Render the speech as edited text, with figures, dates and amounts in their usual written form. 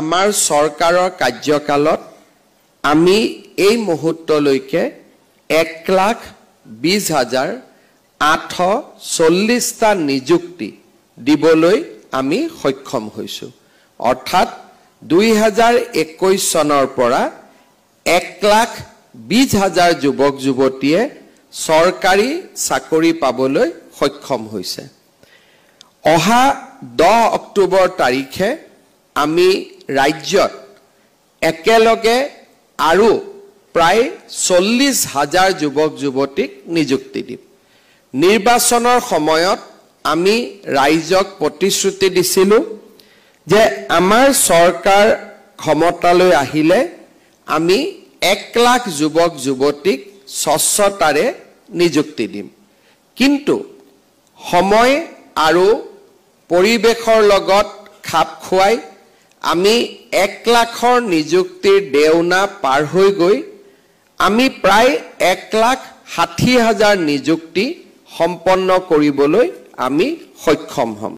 আমাৰ চৰকাৰৰ কাৰ্যকালত আমি এই মুহূৰ্তলৈকে 1,20,840টা নিযুক্তি দিবলৈ আমি সক্ষম হৈছোঁ। অৰ্থাৎ 2021 চনৰ পৰা 1,20,000 যুৱক যুৱতীয়ে চৰকাৰী চাকৰি পাবলৈ সক্ষম হৈছে। অহা 10 অক্টোবৰ তাৰিখে আমি ৰাজ্যত একেলগে আৰু প্ৰায় 40,000 যুৱক যুৱতীক নিযুক্তি দিম। নিৰ্বাচনৰ সময়ত আমি ৰাইজক প্ৰতিশ্ৰুতি দিছিলোঁ যে আমাৰ চৰকাৰ ক্ষমতালৈ আহিলে আমি 1,00,000 যুৱক যুৱতীক স্বচ্ছতাৰে নিযুক্তি দিম। কিন্তু সময় আৰু পৰিৱেশৰ লগত খাপ খুৱাই আমি 1,00,000ৰ নিযুক্তিৰ দেওনা পাৰ হৈ গৈ আমি প্ৰায় 1,60,000 নিযুক্তি সম্পন্ন কৰিবলৈ আমি সক্ষম হ'ম।